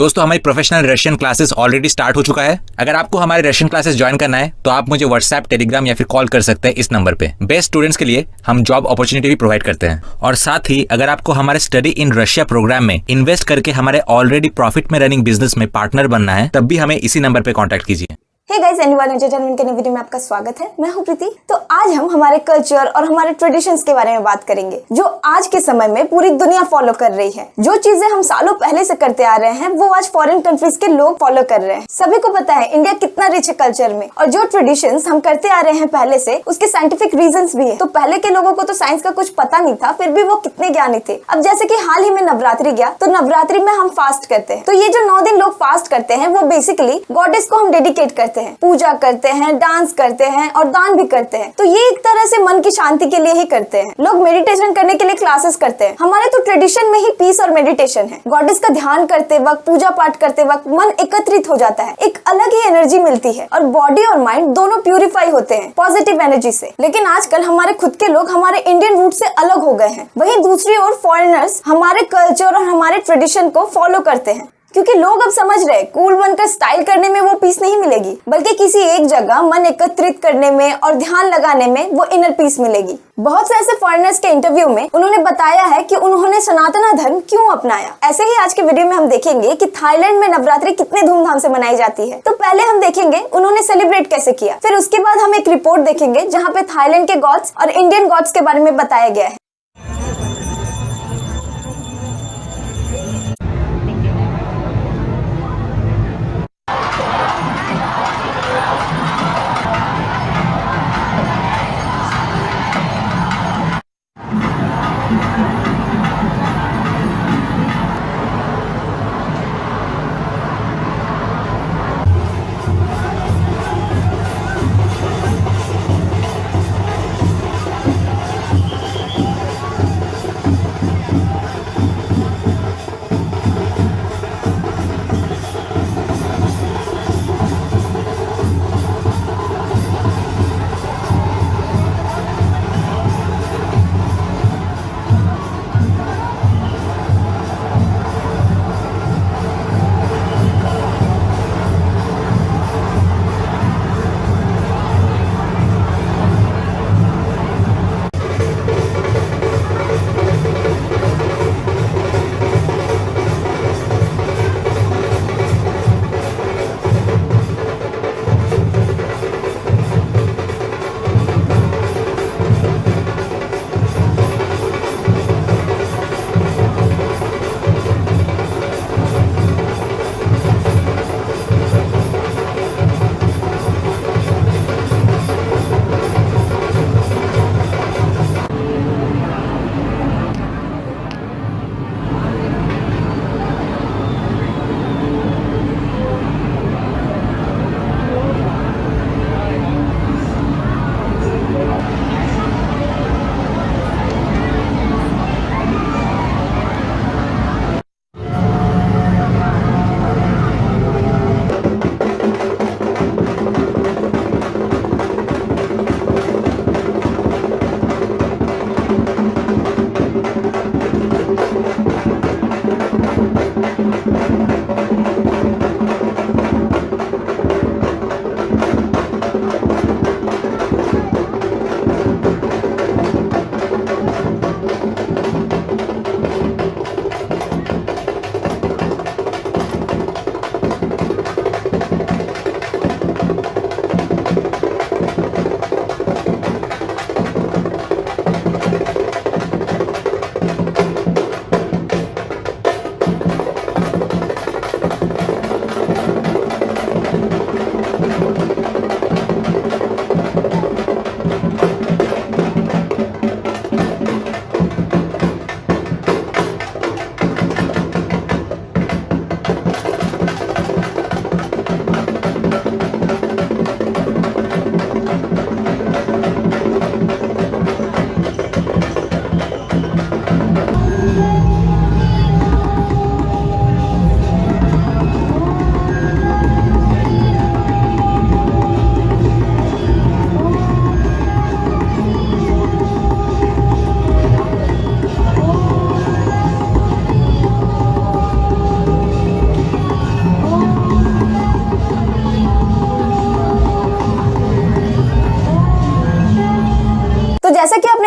दोस्तों हमारी professional Russian classes already start हो चुका है। अगर आपको हमारे रशियन क्लासेस ज्वाइन करना है तो आप मुझे व्हाट्सएप, टेलीग्राम या फिर कॉल कर सकते हैं इस नंबर पे। बेस्ट स्टूडेंट्स के लिए हम जॉब अपॉर्चुनिटी भी प्रोवाइड करते हैं। और साथ ही अगर आपको हमारे स्टडी इन रशिया प्रोग्राम में इन्वेस्ट करके हमारे ऑलरेडी प्रॉफिट में रनिंग बिजनेस में पार्टनर बनना है, तब भी हमें इसी नंबर पे कॉन्टैक्ट कीजिए। हे गाइस, एनीवन एंटरटेनमेंट के नए वीडियो में आपका स्वागत है। मैं हूं प्रीति। तो आज हम हमारे कल्चर और हमारे ट्रेडिशंस के बारे में बात करेंगे जो आज के समय में पूरी दुनिया फॉलो कर रही है। जो चीजें हम सालों पहले से करते आ रहे हैं वो आज फॉरेन कंट्रीज के लोग फॉलो कर रहे हैं। सभी को पता है इंडिया कितना रिच है कल्चर में, और जो ट्रेडिशंस हम करते आ रहे हैं पहले से उसके साइंटिफिक रीजंस भी है। तो पहले के लोगों को तो साइंस का कुछ पता नहीं था, फिर भी वो कितने ज्ञानी थे। अब जैसे कि हाल ही में नवरात्रि गया, तो नवरात्रि में हम फास्ट करते हैं। तो ये जो 9 दिन लोग फास्ट करते हैं वो बेसिकली गॉडेस को हम डेडिकेट करते हैं, पूजा करते हैं, डांस करते हैं और दान भी करते हैं। तो ये एक तरह से मन की शांति के लिए ही करते हैं। लोग मेडिटेशन करने के लिए क्लासेस करते हैं। हमारे तो ट्रेडिशन में ही पीस और मेडिटेशन है। गॉडेस का ध्यान करते वक्त, पूजा पाठ करते वक्त मन एकत्रित हो जाता है, एक अलग ही एनर्जी मिलती है और बॉडी और माइंड दोनों प्यूरिफाई होते हैं पॉजिटिव एनर्जी से। लेकिन आजकल हमारे खुद के लोग हमारे इंडियन रूट से अलग हो गए हैं। वहीं दूसरी ओर फॉरेनर्स हमारे कल्चर और हमारे ट्रेडिशन को फॉलो करते हैं, क्योंकि लोग अब समझ रहे कूल बनकर स्टाइल करने में वो पीस नहीं मिलेगी, बल्कि किसी एक जगह मन एकत्रित करने में और ध्यान लगाने में वो इनर पीस मिलेगी। बहुत से ऐसे फॉरेनर्स के इंटरव्यू में उन्होंने बताया है कि उन्होंने सनातन धर्म क्यों अपनाया। ऐसे ही आज के वीडियो में हम देखेंगे कि थाईलैंड में नवरात्रि कितने धूमधाम से मनाई जाती है। तो पहले हम देखेंगे उन्होंने सेलिब्रेट कैसे किया, फिर उसके बाद हम एक रिपोर्ट देखेंगे जहाँ पे थाईलैंड के गॉड्स और इंडियन गॉड्स के बारे में बताया गया है।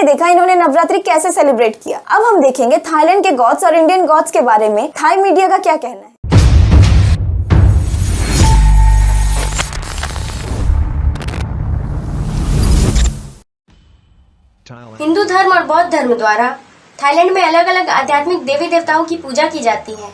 हमने देखा इन्होंने नवरात्रि कैसे सेलिब्रेट किया। अब हम देखेंगे थाईलैंड के गॉड्स और इंडियन गॉड्स के बारे में थाई मीडिया का क्या कहना है। हिंदू धर्म और बौद्ध धर्म द्वारा थाईलैंड में अलग अलग आध्यात्मिक देवी देवताओं की पूजा की जाती है।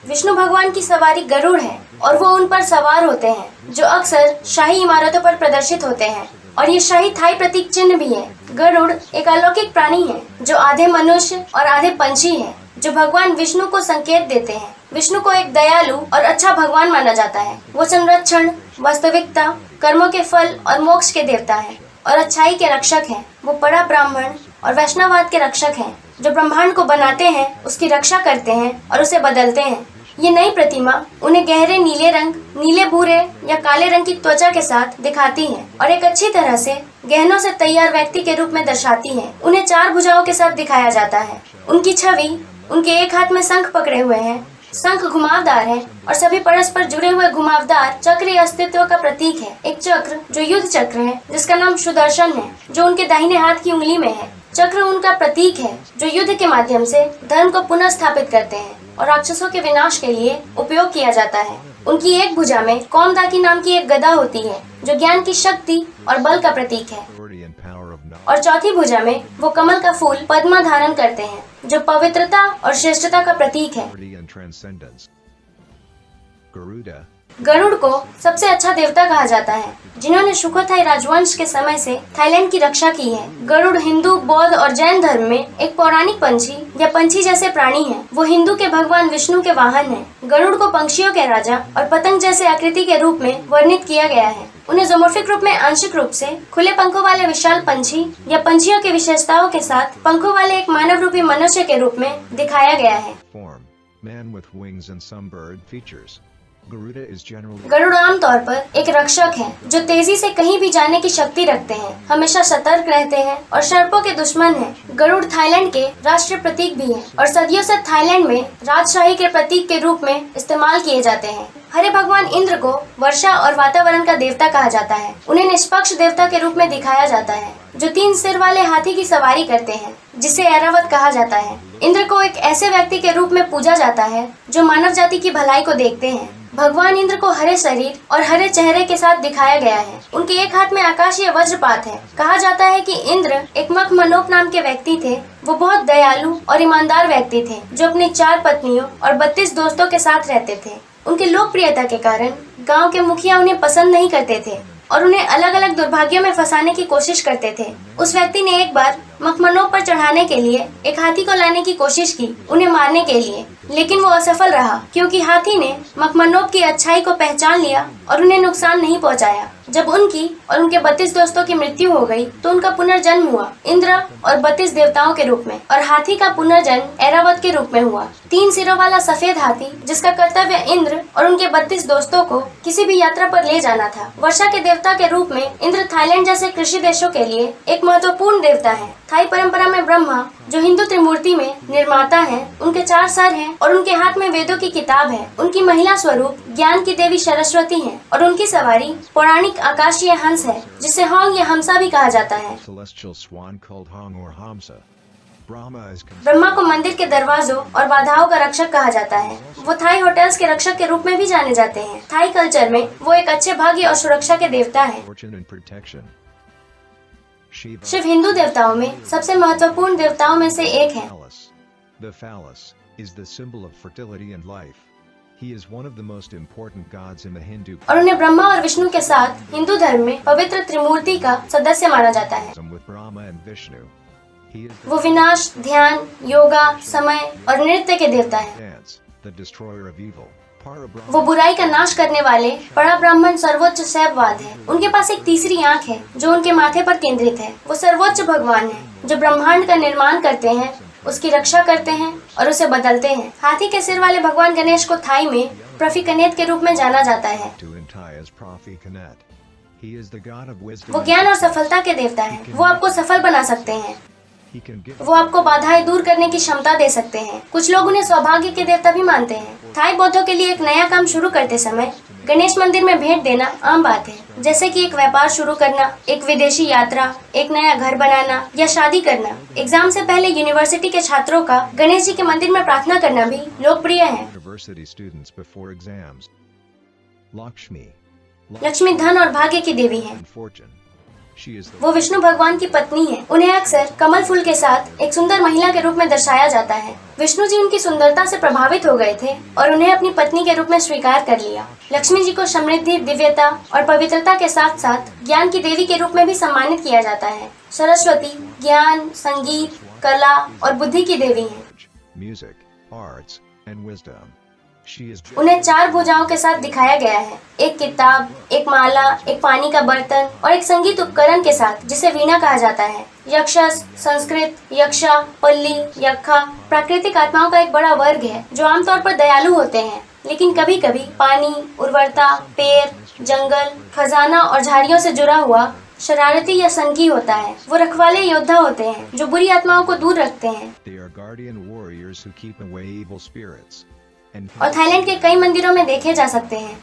विष्णु भगवान की सवारी गरुड़ है और वो उन पर सवार होते हैं, जो अक्सर शाही इमारतों पर प्रदर्शित होते हैं और ये शाही थाई प्रतीक चिन्ह भी है। गरुड़ एक अलौकिक प्राणी है जो आधे मनुष्य और आधे पंछी है, जो भगवान विष्णु को संकेत देते हैं। विष्णु को एक दयालु और अच्छा भगवान माना जाता है। वो संरक्षण, वास्तविकता, कर्मों के फल और मोक्ष के देवता है और अच्छाई के रक्षक हैं। वो परा ब्राह्मण और वैष्णववाद के रक्षक हैं, जो ब्रह्मांड को बनाते हैं, उसकी रक्षा करते हैं और उसे बदलते हैं। ये नई प्रतिमा उन्हें गहरे नीले रंग, नीले भूरे या काले रंग की त्वचा के साथ दिखाती है और एक अच्छी तरह से गहनों से तैयार व्यक्ति के रूप में दर्शाती है। उन्हें 4 भुजाओं के साथ दिखाया जाता है। उनकी छवि उनके एक हाथ में शंख पकड़े हुए हैं। शंख घुमावदार है और सभी परस्पर जुड़े हुए घुमावदार चक्र अस्तित्व का प्रतीक है। एक चक्र जो युद्ध चक्र है, जिसका नाम सुदर्शन है, जो उनके दाहिने हाथ की उंगली में है। चक्र उनका प्रतीक है जो युद्ध के माध्यम से धर्म को पुनः स्थापित करते हैं और राक्षसों के विनाश के लिए उपयोग किया जाता है। उनकी एक भुजा में कौमदाकी नाम की एक गदा होती है, जो ज्ञान की शक्ति और बल का प्रतीक है, और चौथी भुजा में वो कमल का फूल पद्मा धारण करते हैं, जो पवित्रता और श्रेष्ठता का प्रतीक है। गरुड़ को सबसे अच्छा देवता कहा जाता है, जिन्होंने सुखोथाई राजवंश के समय से थाईलैंड की रक्षा की है। गरुड़ हिंदू, बौद्ध और जैन धर्म में एक पौराणिक पंछी या पंछी जैसे प्राणी है। वो हिंदू के भगवान विष्णु के वाहन है। गरुड़ को पंछियों के राजा और पतंग जैसे आकृति के रूप में वर्णित किया गया है। उन्हें जोमोर्फिक रूप में आंशिक रूप से खुले पंखों वाले विशाल पंछी या पंछियों की विशेषताओं के साथ पंखों वाले एक मानव रूपी मनुष्य के रूप में दिखाया गया है। गरुड़ आमतौर पर एक रक्षक है, जो तेजी से कहीं भी जाने की शक्ति रखते हैं, हमेशा सतर्क रहते हैं और सर्पों के दुश्मन हैं। गरुड़ थाईलैंड के राष्ट्रीय प्रतीक भी है और सदियों से थाईलैंड में राजशाही के प्रतीक के रूप में इस्तेमाल किए जाते हैं। हरे भगवान इंद्र को वर्षा और वातावरण का देवता कहा जाता है। उन्हें निष्पक्ष देवता के रूप में दिखाया जाता है, जो 3 सिर वाले हाथी की सवारी करते हैं, जिसे ऐरावत कहा जाता है। इंद्र को एक ऐसे व्यक्ति के रूप में पूजा जाता है जो मानव जाति की भलाई को देखते हैं। भगवान इंद्र को हरे शरीर और हरे चेहरे के साथ दिखाया गया है। उनके एक हाथ में आकाशीय वज्रपात है। कहा जाता है कि इंद्र एक मखमनोप नाम के व्यक्ति थे। वो बहुत दयालु और ईमानदार व्यक्ति थे, जो अपनी 4 पत्नियों और 32 दोस्तों के साथ रहते थे। उनकी लोकप्रियता के कारण गांव के मुखिया उन्हें पसंद नहीं करते थे और उन्हें अलग अलग दुर्भाग्यों में फंसाने की कोशिश करते थे। उस व्यक्ति ने एक बार मखमनोप पर चढ़ाने के लिए एक हाथी को लाने की कोशिश की, उन्हें मारने के लिए, लेकिन वो असफल रहा, क्योंकि हाथी ने मखमनोप की अच्छाई को पहचान लिया और उन्हें नुकसान नहीं पहुंचाया। जब उनकी और उनके 32 दोस्तों की मृत्यु हो गई, तो उनका पुनर्जन्म हुआ इंद्र और 32 देवताओं के रूप में, और हाथी का पुनर्जन्म ऐरावत के रूप में हुआ। 3 सिरों वाला सफेद हाथी, जिसका कर्तव्य इंद्र और उनके 32 दोस्तों को किसी भी यात्रा पर ले जाना था। वर्षा के देवता के रूप में इंद्र थाईलैंड जैसे कृषि देशों के लिए एक महत्वपूर्ण देवता है। थाई परंपरा में ब्रह्मा, जो हिंदू त्रिमूर्ति में निर्माता हैं, उनके 4 सर हैं और उनके हाथ में वेदों की किताब है। उनकी महिला स्वरूप ज्ञान की देवी सरस्वती हैं और उनकी सवारी पौराणिक आकाशीय हंस है, जिसे होंग या हमसा भी कहा जाता है। ब्रह्मा को मंदिर के दरवाजों और बाधाओं का रक्षक कहा जाता है। वो थाई होटल्स के रक्षक के रूप में भी जाने जाते हैं। थाई कल्चर में वो एक अच्छे भाग्य और सुरक्षा के देवता है। शिव हिंदू देवताओं में सबसे महत्वपूर्ण देवताओं में से एक है। और उन्हें ब्रह्मा और विष्णु के साथ हिंदू धर्म में पवित्र त्रिमूर्ति का सदस्य माना जाता है। वो विनाश, ध्यान, योगा, समय और नृत्य के देवता है। वो बुराई का नाश करने वाले परा ब्राह्मण सर्वोच्च शैववाद है। उनके पास एक तीसरी आंख है जो उनके माथे पर केंद्रित है। वो सर्वोच्च भगवान है, जो ब्रह्मांड का निर्माण करते हैं, उसकी रक्षा करते हैं और उसे बदलते हैं। हाथी के सिर वाले भगवान गणेश को थाई में प्रफिकनेत के रूप में जाना जाता है। वो ज्ञान और सफलता के देवता है। वो आपको सफल बना सकते हैं। वो आपको बाधाएं दूर करने की क्षमता दे सकते हैं। कुछ लोग उन्हें सौभाग्य के देवता भी मानते हैं। थाई बौद्धों के लिए एक नया काम शुरू करते समय गणेश मंदिर में भेंट देना आम बात है, जैसे कि एक व्यापार शुरू करना, एक विदेशी यात्रा, एक नया घर बनाना या शादी करना। एग्जाम से पहले यूनिवर्सिटी के छात्रों का गणेश जी के मंदिर में प्रार्थना करना भी लोकप्रिय है। लक्ष्मी धन और भाग्य की देवी है। वो विष्णु भगवान की पत्नी है। उन्हें अक्सर कमल फूल के साथ एक सुंदर महिला के रूप में दर्शाया जाता है। विष्णु जी उनकी सुंदरता से प्रभावित हो गए थे और उन्हें अपनी पत्नी के रूप में स्वीकार कर लिया। लक्ष्मी जी को समृद्धि, दिव्यता और पवित्रता के साथ साथ ज्ञान की देवी के रूप में भी सम्मानित किया जाता है। सरस्वती ज्ञान, संगीत, कला और बुद्धि की देवी है। उन्हें 4 भुजाओं के साथ दिखाया गया है, एक किताब, एक माला, एक पानी का बर्तन और एक संगीत उपकरण के साथ जिसे वीणा कहा जाता है। यक्षस संस्कृत यक्षा, पल्ली, यक्षा प्राकृतिक आत्माओं का एक बड़ा वर्ग है जो आमतौर पर दयालु होते हैं, लेकिन कभी कभी पानी, उर्वरता, पेड़, जंगल, खजाना और झाड़ियों से जुड़ा हुआ शरारती या संगी होता है। वो रखवाले योद्धा होते हैं जो बुरी आत्माओं को दूर रखते हैं। और थाईलैंड के कई मंदिरों में देखे जा सकते हैं।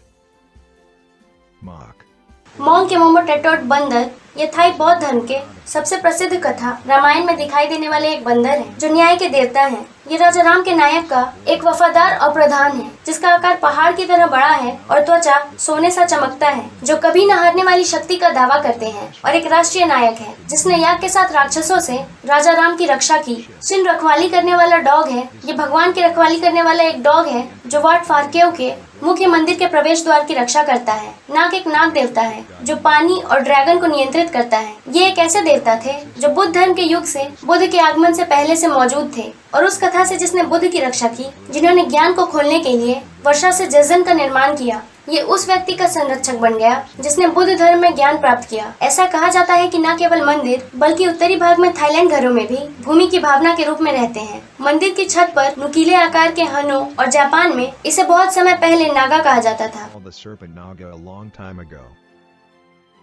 मोंग के मोमो टेटोट बंदर ये थाई बौद्ध धर्म के सबसे प्रसिद्ध कथा रामायण में दिखाई देने वाले एक बंदर है जो न्याय के देवता हैं। ये राजा राम के नायक का एक वफादार और प्रधान है जिसका आकार पहाड़ की तरह बड़ा है और त्वचा सोने सा चमकता है, जो कभी न हारने वाली शक्ति का दावा करते हैं, और एक राष्ट्रीय नायक है जिसने याग के साथ राक्षसों से राजा राम की रक्षा की। चिन रखवाली करने वाला डॉग है। ये भगवान की रखवाली करने वाला एक डॉग है जो वाट फारकेव के मुख्य मंदिर के प्रवेश द्वार की रक्षा करता है। नाग एक नाग देवता है जो पानी और ड्रैगन को नियंत्रित करता है। ये एक ऐसे देवता थे जो बुद्ध धर्म के युग से बुद्ध के आगमन से पहले से मौजूद थे, और उस कथा से जिसने बुद्ध की रक्षा की, जिन्होंने ज्ञान को खोलने के लिए वर्षा से जजन का निर्माण किया। ये उस व्यक्ति का संरक्षक बन गया जिसने बुद्ध धर्म में ज्ञान प्राप्त किया। ऐसा कहा जाता है कि न केवल मंदिर बल्कि उत्तरी भाग में थाईलैंड घरों में भी भूमि की भावना के रूप में रहते हैं। मंदिर की छत पर नुकीले आकार के हनो, और जापान में इसे बहुत समय पहले नागा कहा जाता था।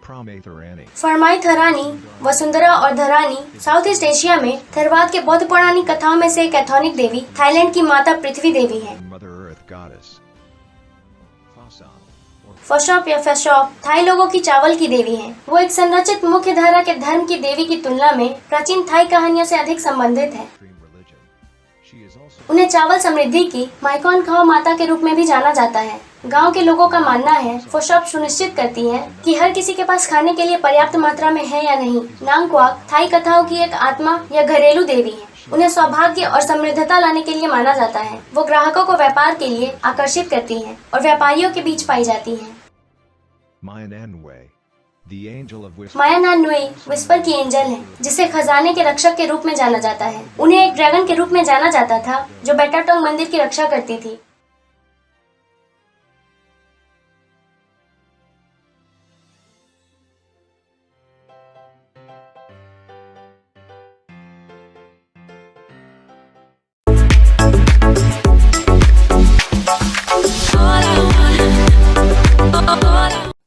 फरमाई थरानी, वसुंधरा और धरानी साउथ ईस्ट एशिया में थेरवाद के बौद्ध पौराणिक कथाओं में से एक कैथोनिक देवी थाईलैंड की माता पृथ्वी देवी है। फशॉप या फेशॉप थाई लोगों की चावल की देवी है। वो एक संरचित मुख्य धारा के धर्म की देवी की तुलना में प्राचीन थाई कहानियों से अधिक संबंधित है। उन्हें चावल समृद्धि की माइकॉन खाओ माता के रूप में भी जाना जाता है। गांव के लोगों का मानना है फशॉप सुनिश्चित करती है कि हर किसी के पास खाने के लिए पर्याप्त मात्रा में है या नहीं। नांगक्वाक थाई कथाओं की एक आत्मा या घरेलू देवी है। उन्हें सौभाग्य और समृद्धता लाने के लिए माना जाता है। वो ग्राहकों को व्यापार के लिए आकर्षित करती हैं और व्यापारियों के बीच पाई जाती हैं। माया नान नुई विस्पर की एंजल है, जिसे खजाने के रक्षक के रूप में जाना जाता है। उन्हें एक ड्रैगन के रूप में जाना जाता था जो बेटाटोंग मंदिर की रक्षा करती थी।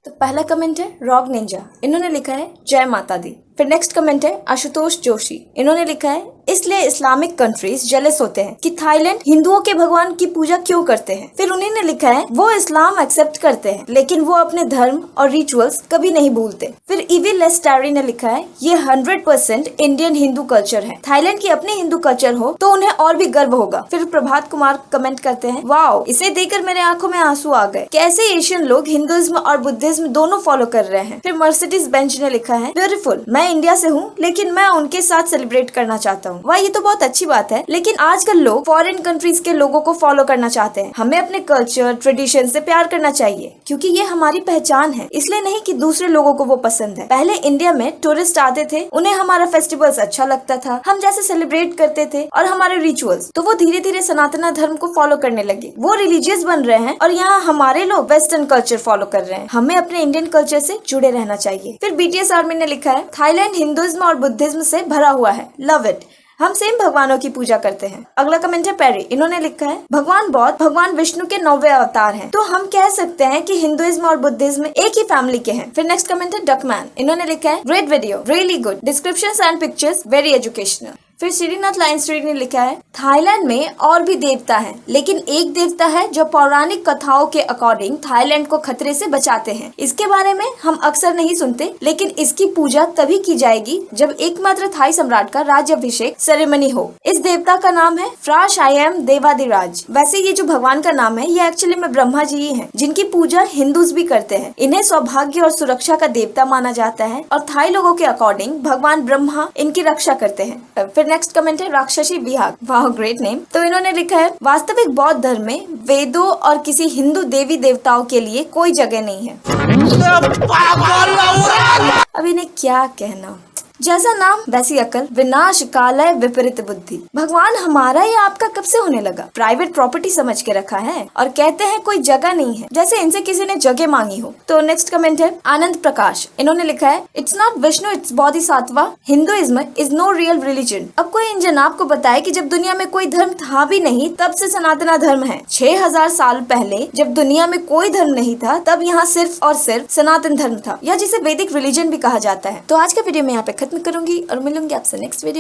तो पहला कमेंट है रॉग निंजा, इन्होंने लिखा है जय माता दी। फिर नेक्स्ट कमेंट है आशुतोष जोशी, इन्होंने लिखा है इसलिए इस्लामिक कंट्रीज जेलस होते हैं कि थाईलैंड हिंदुओं के भगवान की पूजा क्यों करते हैं। फिर उन्होंने लिखा है वो इस्लाम एक्सेप्ट करते हैं लेकिन वो अपने धर्म और रिचुअल्स कभी नहीं भूलते। फिर इविल लेस्टारी ने लिखा है ये 100% इंडियन हिंदू कल्चर है। थाईलैंड की अपनी हिंदू कल्चर हो तो उन्हें और भी गर्व होगा। फिर प्रभात कुमार कमेंट करते हैं वाओ, इसे देखकर मेरे आंखों में आंसू आ गए। कैसे एशियन लोग हिंदुइज्म और बुद्धिज्म दोनों फॉलो कर रहे हैं। फिर मर्सिडीज बेंच ने लिखा है ब्यूटीफुल, मैं इंडिया से हूँ लेकिन मैं उनके साथ सेलिब्रेट करना चाहता हूँ। वाह, ये तो बहुत अच्छी बात है, लेकिन आजकल लोग फॉरेन कंट्रीज के लोगों को फॉलो करना चाहते हैं। हमें अपने कल्चर ट्रेडिशन से प्यार करना चाहिए क्योंकि ये हमारी पहचान है, इसलिए नहीं कि दूसरे लोगों को वो पसंद है। पहले इंडिया में टूरिस्ट आते थे, उन्हें हमारा फेस्टिवल्स अच्छा लगता था, हम जैसे सेलिब्रेट करते थे और हमारे रिचुअल्स, तो वो धीरे धीरे सनातन धर्म को फॉलो करने लगे। वो रिलीजियस बन रहे हैं और यहाँ हमारे लोग वेस्टर्न कल्चर फॉलो कर रहे हैं। हमें अपने इंडियन कल्चर से जुड़े रहना चाहिए। फिर बीटीएस आर्मी ने लिखा है थाईलैंड हिंदुइज्म और बुद्धिज्म से भरा हुआ है, लव इट, हम सेम भगवानों की पूजा करते हैं। अगला कमेंट है पेरी, इन्होंने लिखा है भगवान बौद्ध भगवान विष्णु के 9वें अवतार हैं, तो हम कह सकते हैं कि हिंदुइज्म और बुद्धिज्म एक ही फैमिली के हैं। फिर नेक्स्ट कमेंट है डकमैन, इन्होंने लिखा है great video, really good descriptions and pictures, very educational. फिर श्रीनाथ लाइनस्ट्रीट ने लिखा है थाईलैंड में और भी देवता हैं, लेकिन एक देवता है जो पौराणिक कथाओं के अकॉर्डिंग थाईलैंड को खतरे से बचाते हैं। इसके बारे में हम अक्सर नहीं सुनते, लेकिन इसकी पूजा तभी की जाएगी जब एकमात्र थाई सम्राट का राज्याभिषेक सेरेमनी हो। इस देवता का नाम है फ्रा शायम देवादिराज। वैसे ये जो भगवान का नाम है ये एक्चुअली में ब्रह्मा जी ही हैं, जिनकी पूजा हिंदूज भी करते हैं। इन्हें सौभाग्य और सुरक्षा का देवता माना जाता है और थाई लोगों के अकॉर्डिंग भगवान ब्रह्मा इनकी रक्षा करते हैं। फिर नेक्स्ट कमेंट है राक्षसी विहाग। वाह, ग्रेट नेम। तो इन्होंने लिखा है वास्तविक बौद्ध धर्म में वेदों और किसी हिंदू देवी देवताओं के लिए कोई जगह नहीं है। अब इन्हें क्या कहना, जैसा नाम वैसी अकल, विनाश कालय विपरीत बुद्धि। भगवान हमारा या आपका कब से होने लगा? प्राइवेट प्रॉपर्टी समझ के रखा है और कहते हैं कोई जगह नहीं है, जैसे इनसे किसी ने जगह मांगी हो। तो नेक्स्ट कमेंट है आनंद प्रकाश। इन्होंने लिखा है it's not Vishnu it's Bodhisattva, Hinduism is no real religion. अब कोई इन जनाब को बताए कि जब दुनिया में कोई धर्म था भी नहीं तब से सनातन धर्म है। 6000 साल पहले जब दुनिया में कोई धर्म नहीं था तब यहाँ सिर्फ और सिर्फ सनातन धर्म था, या जिसे वैदिक रिलीजन भी कहा जाता है। तो आज का वीडियो में यहाँ पे खत्म करूंगी और मिलूंगी आपसे नेक्स्ट वीडियो में।